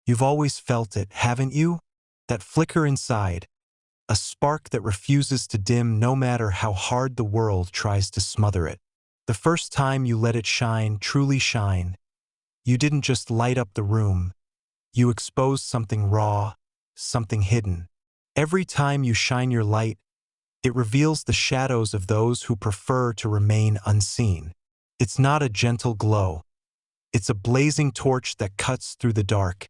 You've always felt it, haven't you? That flicker inside, a spark that refuses to dim no matter how hard the world tries to smother it. The first time you let it shine, truly shine, you didn't just light up the room, you exposed something raw, something hidden. Every time you shine your light, it reveals the shadows of those who prefer to remain unseen. It's not a gentle glow. It's a blazing torch that cuts through the dark,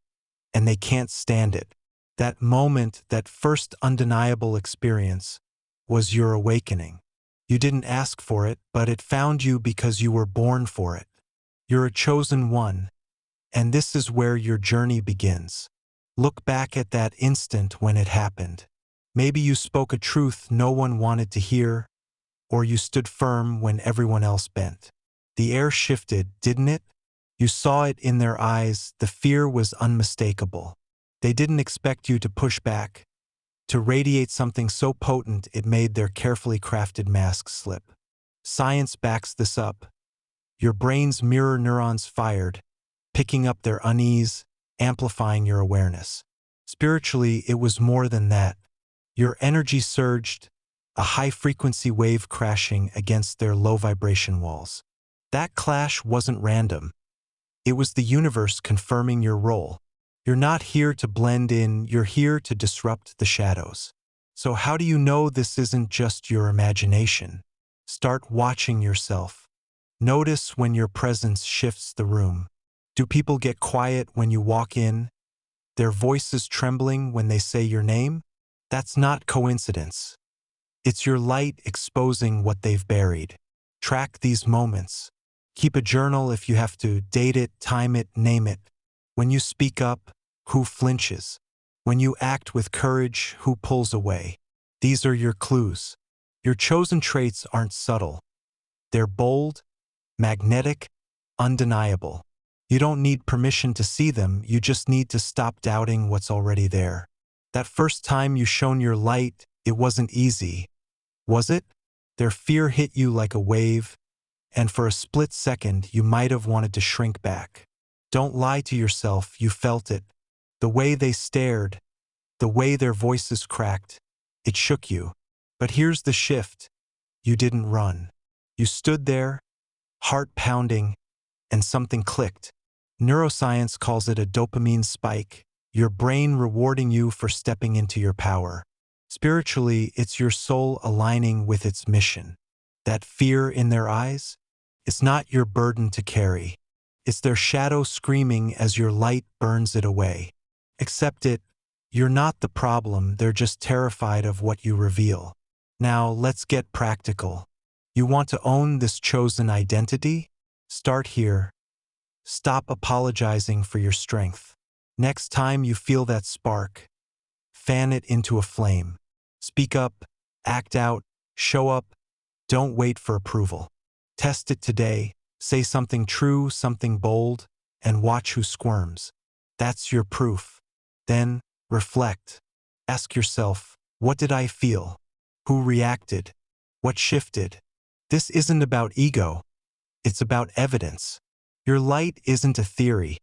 and they can't stand it. That moment, that first undeniable experience, was your awakening. You didn't ask for it, but it found you because you were born for it. You're a chosen one, and this is where your journey begins. Look back at that instant when it happened. Maybe you spoke a truth no one wanted to hear, or you stood firm when everyone else bent. The air shifted, didn't it? You saw it in their eyes, the fear was unmistakable. They didn't expect you to push back, to radiate something so potent it made their carefully crafted mask slip. Science backs this up. Your brain's mirror neurons fired, picking up their unease, amplifying your awareness. Spiritually, it was more than that. Your energy surged, a high-frequency wave crashing against their low-vibration walls. That clash wasn't random. It was the universe confirming your role. You're not here to blend in, you're here to disrupt the shadows. So how do you know this isn't just your imagination? Start watching yourself. Notice when your presence shifts the room. Do people get quiet when you walk in? Their voices trembling when they say your name? That's not coincidence. It's your light exposing what they've buried. Track these moments. Keep a journal if you have to, date it, time it, name it. When you speak up, who flinches? When you act with courage, who pulls away? These are your clues. Your chosen traits aren't subtle. They're bold, magnetic, undeniable. You don't need permission to see them, you just need to stop doubting what's already there. That first time you shone your light, it wasn't easy, was it? Their fear hit you like a wave, and for a split second you might have wanted to shrink back. Don't lie to yourself, you felt it. The way they stared, the way their voices cracked, it shook you. But here's the shift. You didn't run. You stood there, heart pounding, and something clicked. Neuroscience calls it a dopamine spike, your brain rewarding you for stepping into your power. Spiritually, it's your soul aligning with its mission. That fear in their eyes? It's not your burden to carry. It's their shadow screaming as your light burns it away. Accept it. You're not the problem, they're just terrified of what you reveal. Now, let's get practical. You want to own this chosen identity? Start here. Stop apologizing for your strength. Next time you feel that spark, fan it into a flame. Speak up, act out, show up. Don't wait for approval. Test it today. Say something true, something bold, and watch who squirms. That's your proof. Then, reflect. Ask yourself, what did I feel? Who reacted? What shifted? This isn't about ego. It's about evidence. Your light isn't a theory.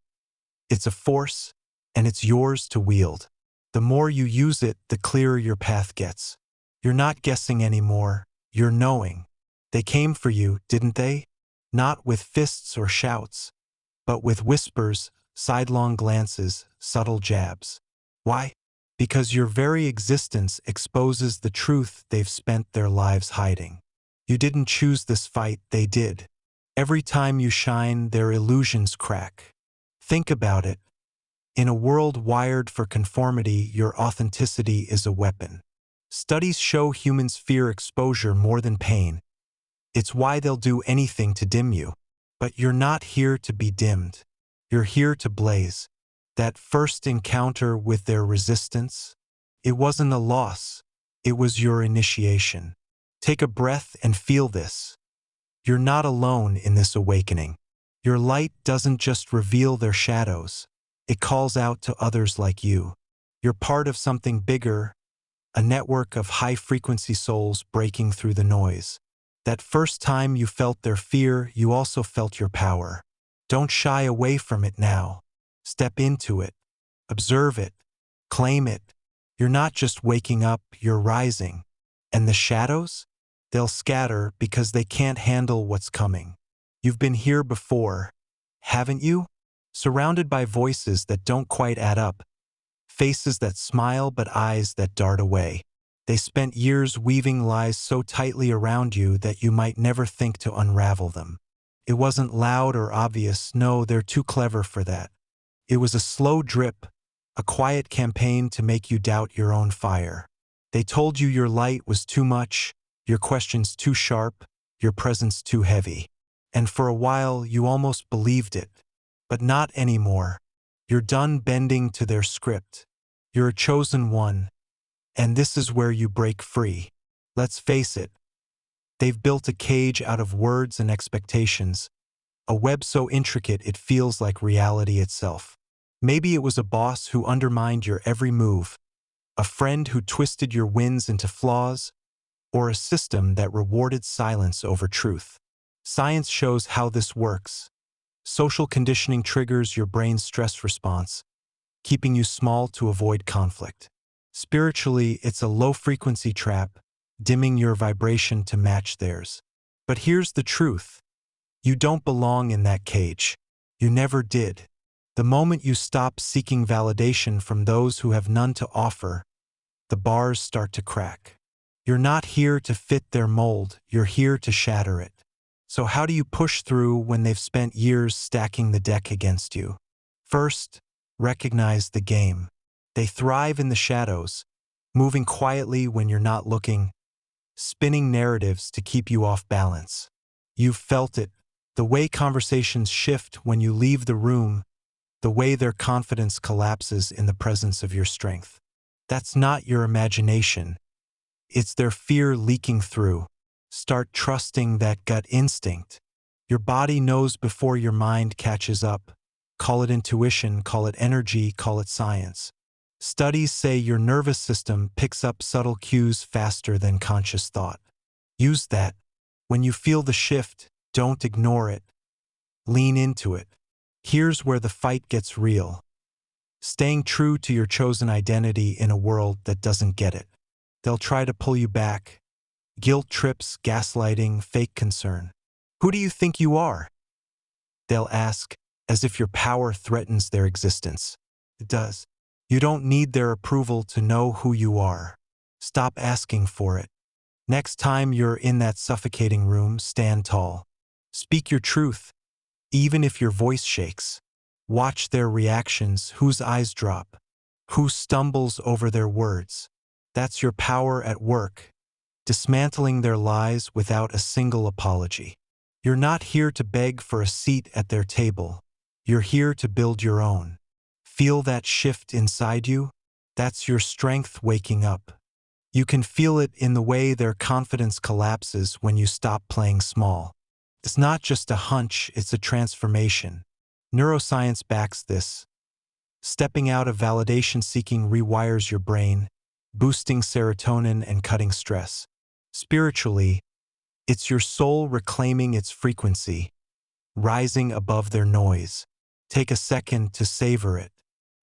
It's a force, and it's yours to wield. The more you use it, the clearer your path gets. You're not guessing anymore. You're knowing. They came for you, didn't they? Not with fists or shouts, but with whispers, sidelong glances, subtle jabs. Why? Because your very existence exposes the truth they've spent their lives hiding. You didn't choose this fight, they did. Every time you shine, their illusions crack. Think about it. In a world wired for conformity, your authenticity is a weapon. Studies show humans fear exposure more than pain. It's why they'll do anything to dim you. But you're not here to be dimmed. You're here to blaze. That first encounter with their resistance, it wasn't a loss. It was your initiation. Take a breath and feel this. You're not alone in this awakening. Your light doesn't just reveal their shadows. It calls out to others like you. You're part of something bigger, a network of high-frequency souls breaking through the noise. That first time you felt their fear, you also felt your power. Don't shy away from it now. Step into it. Observe it. Claim it. You're not just waking up, you're rising. And the shadows? They'll scatter because they can't handle what's coming. You've been here before, haven't you? Surrounded by voices that don't quite add up, faces that smile but eyes that dart away. They spent years weaving lies so tightly around you that you might never think to unravel them. It wasn't loud or obvious, no, they're too clever for that. It was a slow drip, a quiet campaign to make you doubt your own fire. They told you your light was too much, your questions too sharp, your presence too heavy. And for a while you almost believed it. But not anymore. You're done bending to their script. You're a chosen one. And this is where you break free. Let's face it. They've built a cage out of words and expectations, a web so intricate it feels like reality itself. Maybe it was a boss who undermined your every move, a friend who twisted your wins into flaws, or a system that rewarded silence over truth. Science shows how this works. Social conditioning triggers your brain's stress response, keeping you small to avoid conflict. Spiritually, it's a low-frequency trap, dimming your vibration to match theirs. But here's the truth. You don't belong in that cage. You never did. The moment you stop seeking validation from those who have none to offer, the bars start to crack. You're not here to fit their mold, you're here to shatter it. So how do you push through when they've spent years stacking the deck against you? First, recognize the game. They thrive in the shadows, moving quietly when you're not looking, spinning narratives to keep you off balance. You've felt it, the way conversations shift when you leave the room, the way their confidence collapses in the presence of your strength. That's not your imagination. It's their fear leaking through. Start trusting that gut instinct. Your body knows before your mind catches up. Call it intuition, call it energy, call it science. Studies say your nervous system picks up subtle cues faster than conscious thought. Use that. When you feel the shift, don't ignore it. Lean into it. Here's where the fight gets real. Staying true to your chosen identity in a world that doesn't get it. They'll try to pull you back. Guilt trips, gaslighting, fake concern. Who do you think you are? They'll ask, as if your power threatens their existence. It does. You don't need their approval to know who you are. Stop asking for it. Next time you're in that suffocating room, stand tall. Speak your truth, even if your voice shakes. Watch their reactions, whose eyes drop, who stumbles over their words. That's your power at work, dismantling their lies without a single apology. You're not here to beg for a seat at their table. You're here to build your own. Feel that shift inside you? That's your strength waking up. You can feel it in the way their confidence collapses when you stop playing small. It's not just a hunch, it's a transformation. Neuroscience backs this. Stepping out of validation-seeking rewires your brain, boosting serotonin and cutting stress. Spiritually, it's your soul reclaiming its frequency, rising above their noise. Take a second to savor it.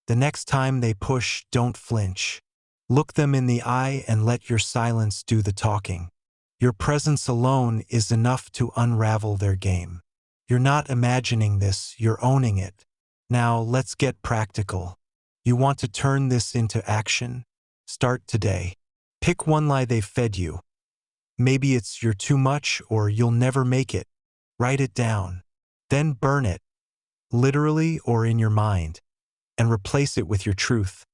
The next time they push, don't flinch. Look them in the eye and let your silence do the talking. Your presence alone is enough to unravel their game. You're not imagining this, you're owning it. Now let's get practical. You want to turn this into action? Start today. Pick one lie they've fed you. Maybe it's you're too much or you'll never make it. Write it down. Then burn it, literally or in your mind, and replace it with your truth.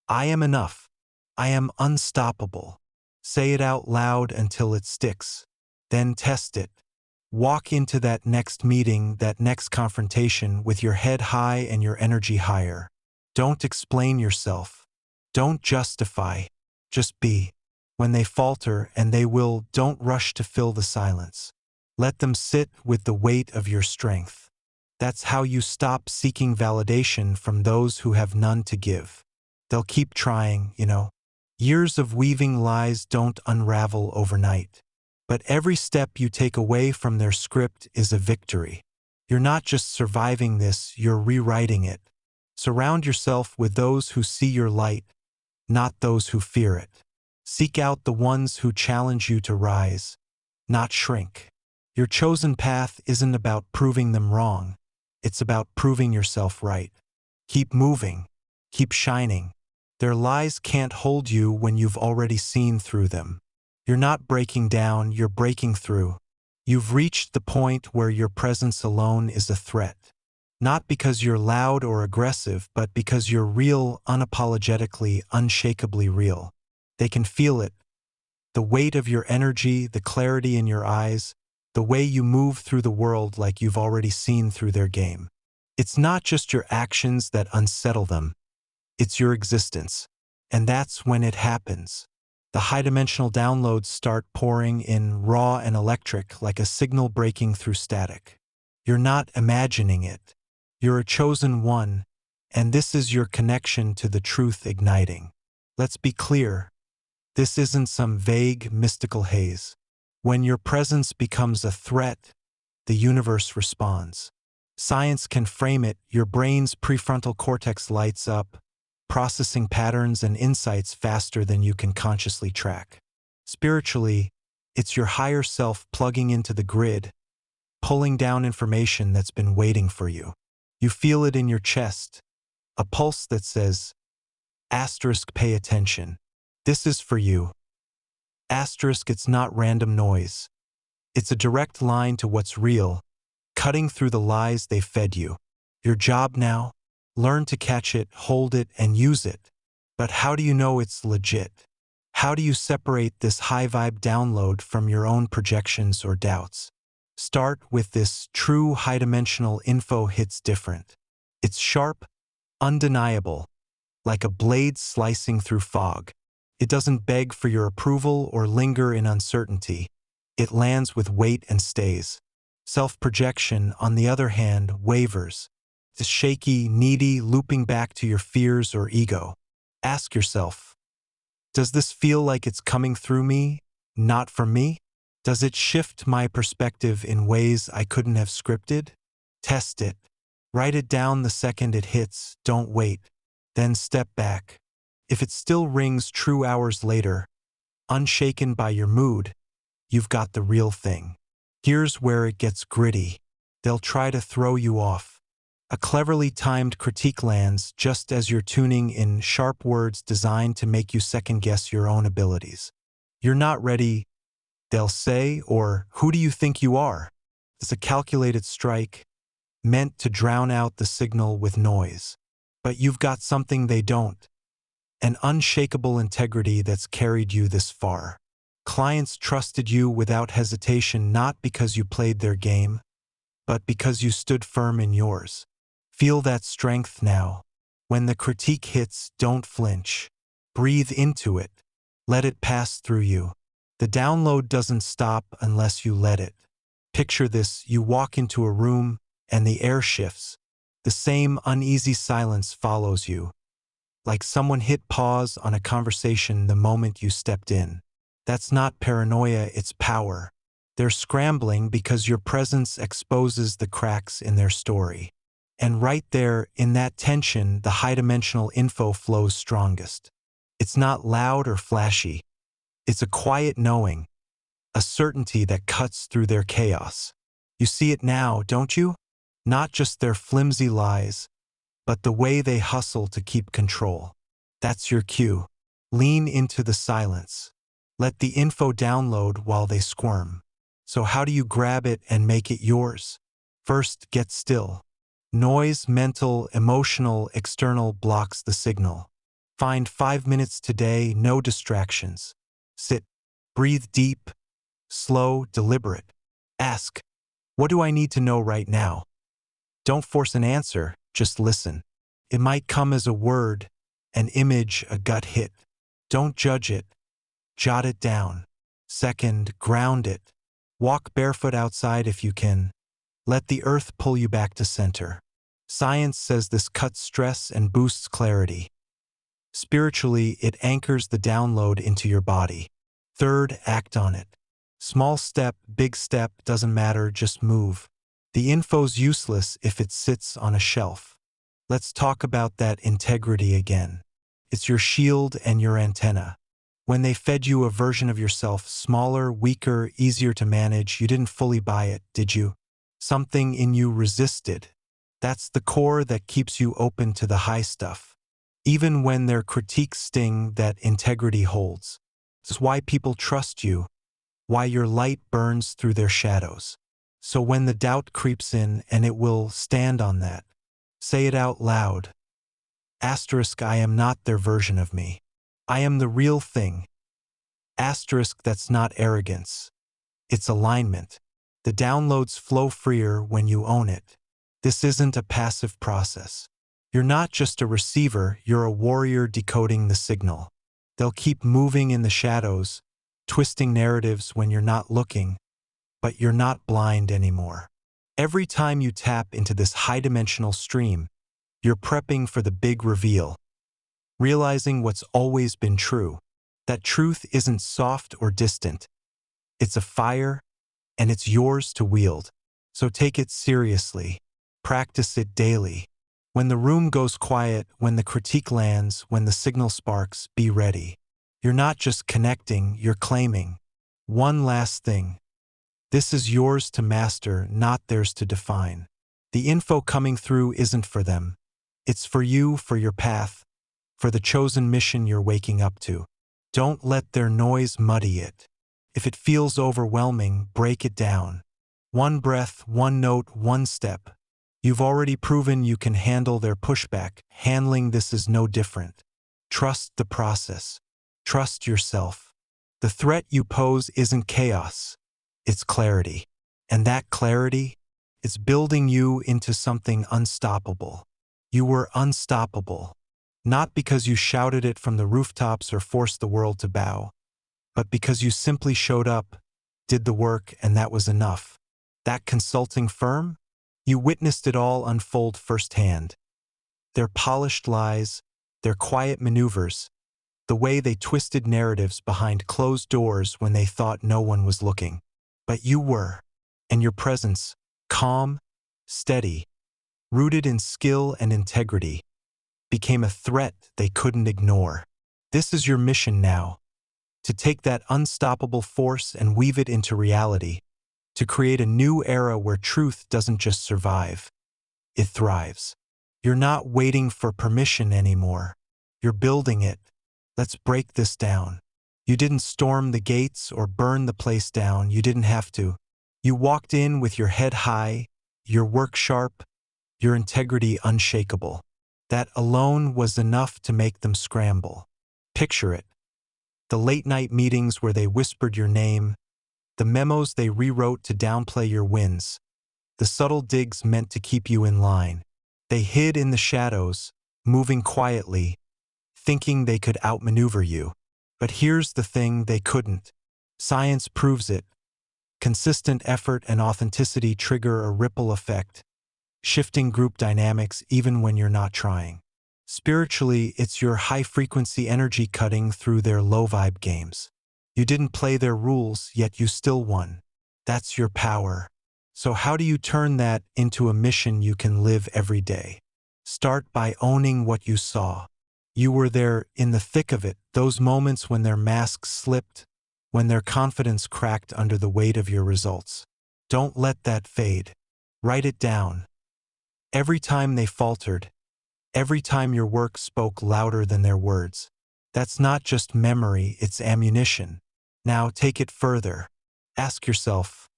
I am enough. I am unstoppable. Say it out loud until it sticks. Then test it. Walk into that next meeting, that next confrontation with your head high and your energy higher. Don't explain yourself. Don't justify. Just be. When they falter, and they will, don't rush to fill the silence. Let them sit with the weight of your strength. That's how you stop seeking validation from those who have none to give. They'll keep trying, Years of weaving lies don't unravel overnight. But every step you take away from their script is a victory. You're not just surviving this, you're rewriting it. Surround yourself with those who see your light, not those who fear it. Seek out the ones who challenge you to rise, not shrink. Your chosen path isn't about proving them wrong. It's about proving yourself right. Keep moving. Keep shining. Their lies can't hold you when you've already seen through them. You're not breaking down, you're breaking through. You've reached the point where your presence alone is a threat. Not because you're loud or aggressive, but because you're real, unapologetically, unshakably real. They can feel it. The weight of your energy, the clarity in your eyes, the way you move through the world like you've already seen through their game. It's not just your actions that unsettle them. It's your existence. And that's when it happens. The high-dimensional downloads start pouring in raw and electric like a signal breaking through static. You're not imagining it. You're a chosen one, and this is your connection to the truth igniting. Let's be clear. This isn't some vague, mystical haze. When your presence becomes a threat, the universe responds. Science can frame it. Your brain's prefrontal cortex lights up, processing patterns and insights faster than you can consciously track. Spiritually, it's your higher self plugging into the grid, pulling down information that's been waiting for you. You feel it in your chest, a pulse that says, asterisk, pay attention. This is for you. Asterisk, it's not random noise. It's a direct line to what's real, cutting through the lies they fed you. Your job now? Learn to catch it, hold it, and use it. But how do you know it's legit? How do you separate this high-vibe download from your own projections or doubts? Start with this. True high-dimensional info hits different. It's sharp, undeniable, like a blade slicing through fog. It doesn't beg for your approval or linger in uncertainty. It lands with weight and stays. Self-projection, on the other hand, wavers. It's shaky, needy, looping back to your fears or ego. Ask yourself, does this feel like it's coming through me, not from me? Does it shift my perspective in ways I couldn't have scripted? Test it. Write it down the second it hits. Don't wait. Then step back. If it still rings true hours later, unshaken by your mood, you've got the real thing. Here's where it gets gritty. They'll try to throw you off. A cleverly timed critique lands just as you're tuning in, sharp words designed to make you second-guess your own abilities. You're not ready, they'll say, or who do you think you are? It's a calculated strike, meant to drown out the signal with noise. But you've got something they don't. An unshakable integrity that's carried you this far. Clients trusted you without hesitation, not because you played their game, but because you stood firm in yours. Feel that strength now. When the critique hits, don't flinch. Breathe into it. Let it pass through you. The download doesn't stop unless you let it. Picture this: you walk into a room and the air shifts. The same uneasy silence follows you, like someone hit pause on a conversation the moment you stepped in. That's not paranoia, it's power. They're scrambling because your presence exposes the cracks in their story. And right there, in that tension, the high-dimensional info flows strongest. It's not loud or flashy. It's a quiet knowing, a certainty that cuts through their chaos. You see it now, don't you? Not just their flimsy lies, but the way they hustle to keep control. That's your cue. Lean into the silence. Let the info download while they squirm. So how do you grab it and make it yours? First, get still. Noise, mental, emotional, external, blocks the signal. Find 5 minutes today, no distractions. Sit, breathe deep, slow, deliberate. Ask, what do I need to know right now? Don't force an answer, just listen. It might come as a word, an image, a gut hit. Don't judge it. Jot it down. Second, ground it. Walk barefoot outside if you can. Let the earth pull you back to center. Science says this cuts stress and boosts clarity. Spiritually, it anchors the download into your body. Third, act on it. Small step, big step, doesn't matter, just move. The info's useless if it sits on a shelf. Let's talk about that integrity again. It's your shield and your antenna. When they fed you a version of yourself, smaller, weaker, easier to manage, you didn't fully buy it, did you? Something in you resisted. That's the core that keeps you open to the high stuff. Even when their critiques sting, that integrity holds. This is why people trust you, why your light burns through their shadows. So when the doubt creeps in, and it will, stand on that. Say it out loud. Asterisk, I am not their version of me. I am the real thing. Asterisk, that's not arrogance. It's alignment. The downloads flow freer when you own it. This isn't a passive process. You're not just a receiver, you're a warrior decoding the signal. They'll keep moving in the shadows, twisting narratives when you're not looking, but you're not blind anymore. Every time you tap into this high-dimensional stream, you're prepping for the big reveal, realizing what's always been true. That truth isn't soft or distant. It's a fire, and it's yours to wield. So take it seriously. Practice it daily. When the room goes quiet, when the critique lands, when the signal sparks, be ready. You're not just connecting, you're claiming. One last thing. This is yours to master, not theirs to define. The info coming through isn't for them. It's for you, for your path, for the chosen mission you're waking up to. Don't let their noise muddy it. If it feels overwhelming, break it down. One breath, one note, one step. You've already proven you can handle their pushback. Handling this is no different. Trust the process. Trust yourself. The threat you pose isn't chaos. It's clarity. And that clarity, it's building you into something unstoppable. You were unstoppable. Not because you shouted it from the rooftops or forced the world to bow, but because you simply showed up, did the work, and that was enough. That consulting firm? You witnessed it all unfold firsthand. Their polished lies, their quiet maneuvers, the way they twisted narratives behind closed doors when they thought no one was looking. But you were, and your presence, calm, steady, rooted in skill and integrity, became a threat they couldn't ignore. This is your mission now, to take that unstoppable force and weave it into reality, to create a new era where truth doesn't just survive, it thrives. You're not waiting for permission anymore. You're building it. Let's break this down. You didn't storm the gates or burn the place down. You didn't have to. You walked in with your head high, your work sharp, your integrity unshakable. That alone was enough to make them scramble. Picture it. The late-night meetings where they whispered your name, the memos they rewrote to downplay your wins, the subtle digs meant to keep you in line. They hid in the shadows, moving quietly, thinking they could outmaneuver you. But here's the thing, they couldn't. Science proves it. Consistent effort and authenticity trigger a ripple effect, shifting group dynamics even when you're not trying. Spiritually, it's your high-frequency energy cutting through their low-vibe games. You didn't play their rules, yet you still won. That's your power. So how do you turn that into a mission you can live every day? Start by owning what you saw. You were there in the thick of it, those moments when their masks slipped, when their confidence cracked under the weight of your results. Don't let that fade. Write it down. Every time they faltered, every time your work spoke louder than their words. That's not just memory, it's ammunition. Now take it further. Ask yourself,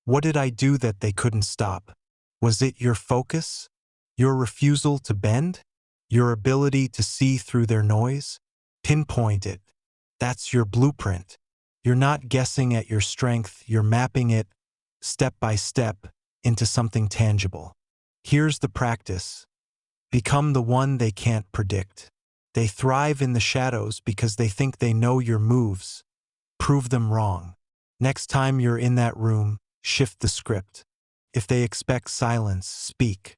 what did I do that they couldn't stop? Was it your focus? Your refusal to bend? Your ability to see through their noise? Pinpoint it. That's your blueprint. You're not guessing at your strength, you're mapping it, step by step, into something tangible. Here's the practice. Become the one they can't predict. They thrive in the shadows because they think they know your moves. Prove them wrong. Next time you're in that room, shift the script. If they expect silence, speak.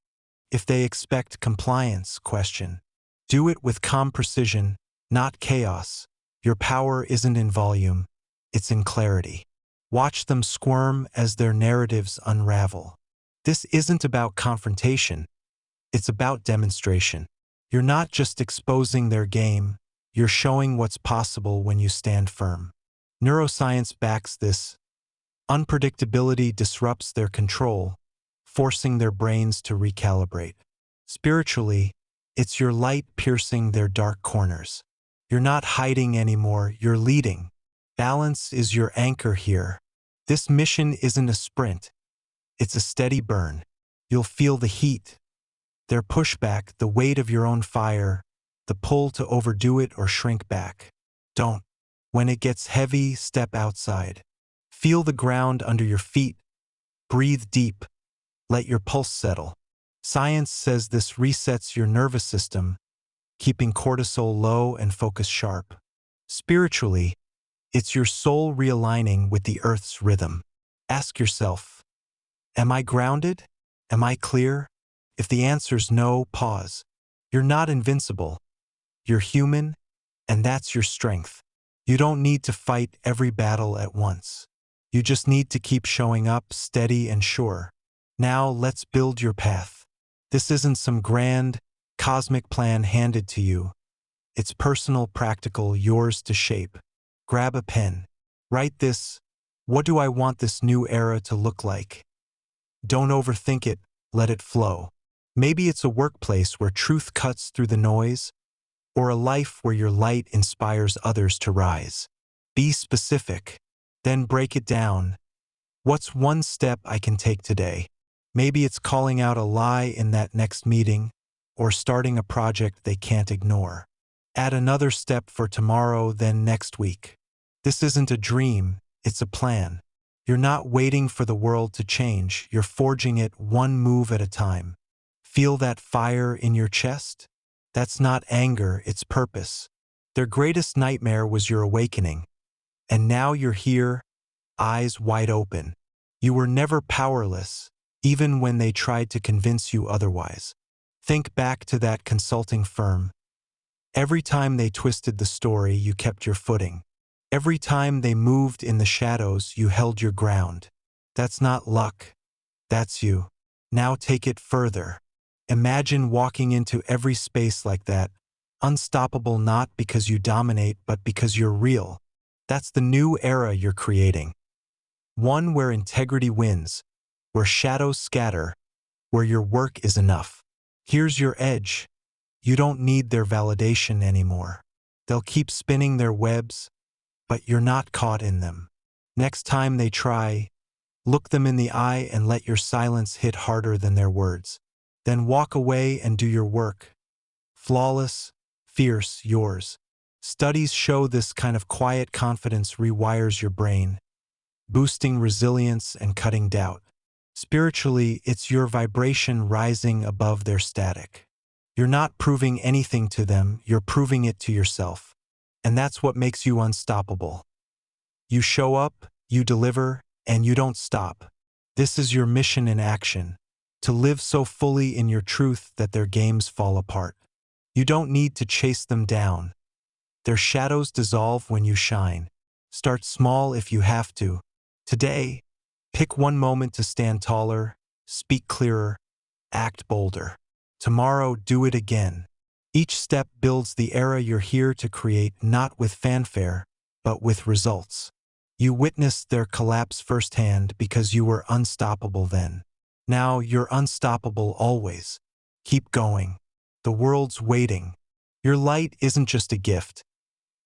If they expect compliance, question. Do it with calm precision, not chaos. Your power isn't in volume, it's in clarity. Watch them squirm as their narratives unravel. This isn't about confrontation. It's about demonstration. You're not just exposing their game, you're showing what's possible when you stand firm. Neuroscience backs this. Unpredictability disrupts their control, forcing their brains to recalibrate. Spiritually, it's your light piercing their dark corners. You're not hiding anymore, you're leading. Balance is your anchor here. This mission isn't a sprint, it's a steady burn. You'll feel the heat, their pushback, the weight of your own fire, the pull to overdo it or shrink back. Don't. When it gets heavy, step outside. Feel the ground under your feet. Breathe deep. Let your pulse settle. Science says this resets your nervous system, keeping cortisol low and focus sharp. Spiritually, it's your soul realigning with the earth's rhythm. Ask yourself, am I grounded? Am I clear? If the answer's no, pause. You're not invincible. You're human, and that's your strength. You don't need to fight every battle at once. You just need to keep showing up steady and sure. Now let's build your path. This isn't some grand, cosmic plan handed to you. It's personal, practical, yours to shape. Grab a pen. Write this. What do I want this new era to look like? Don't overthink it, let it flow. Maybe it's a workplace where truth cuts through the noise, or a life where your light inspires others to rise. Be specific, then break it down. What's one step I can take today? Maybe it's calling out a lie in that next meeting, or starting a project they can't ignore. Add another step for tomorrow, then next week. This isn't a dream, it's a plan. You're not waiting for the world to change, you're forging it one move at a time. Feel that fire in your chest? That's not anger, it's purpose. Their greatest nightmare was your awakening. And now you're here, eyes wide open. You were never powerless, even when they tried to convince you otherwise. Think back to that consulting firm. Every time they twisted the story, you kept your footing. Every time they moved in the shadows, you held your ground. That's not luck. That's you. Now take it further. Imagine walking into every space like that, unstoppable not because you dominate but because you're real. That's the new era you're creating. One where integrity wins, where shadows scatter, where your work is enough. Here's your edge. You don't need their validation anymore. They'll keep spinning their webs, but you're not caught in them. Next time they try, look them in the eye and let your silence hit harder than their words. Then walk away and do your work. Flawless, fierce, yours. Studies show this kind of quiet confidence rewires your brain, boosting resilience and cutting doubt. Spiritually, it's your vibration rising above their static. You're not proving anything to them, you're proving it to yourself. And that's what makes you unstoppable. You show up, you deliver, and you don't stop. This is your mission in action. To live so fully in your truth that their games fall apart. You don't need to chase them down. Their shadows dissolve when you shine. Start small if you have to. Today, pick one moment to stand taller, speak clearer, act bolder. Tomorrow, do it again. Each step builds the era you're here to create, not with fanfare, but with results. You witnessed their collapse firsthand because you were unstoppable then. Now you're unstoppable always. Keep going. The world's waiting. Your light isn't just a gift.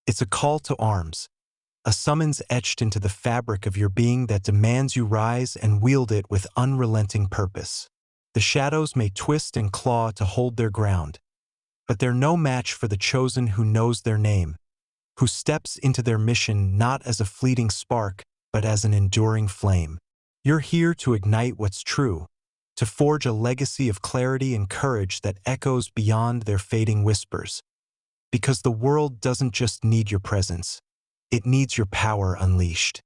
It's a call to arms, a summons etched into the fabric of your being that demands you rise and wield it with unrelenting purpose. The shadows may twist and claw to hold their ground, but they're no match for the chosen who knows their name, who steps into their mission not as a fleeting spark, but as an enduring flame. You're here to ignite what's true, to forge a legacy of clarity and courage that echoes beyond their fading whispers. Because the world doesn't just need your presence, it needs your power unleashed.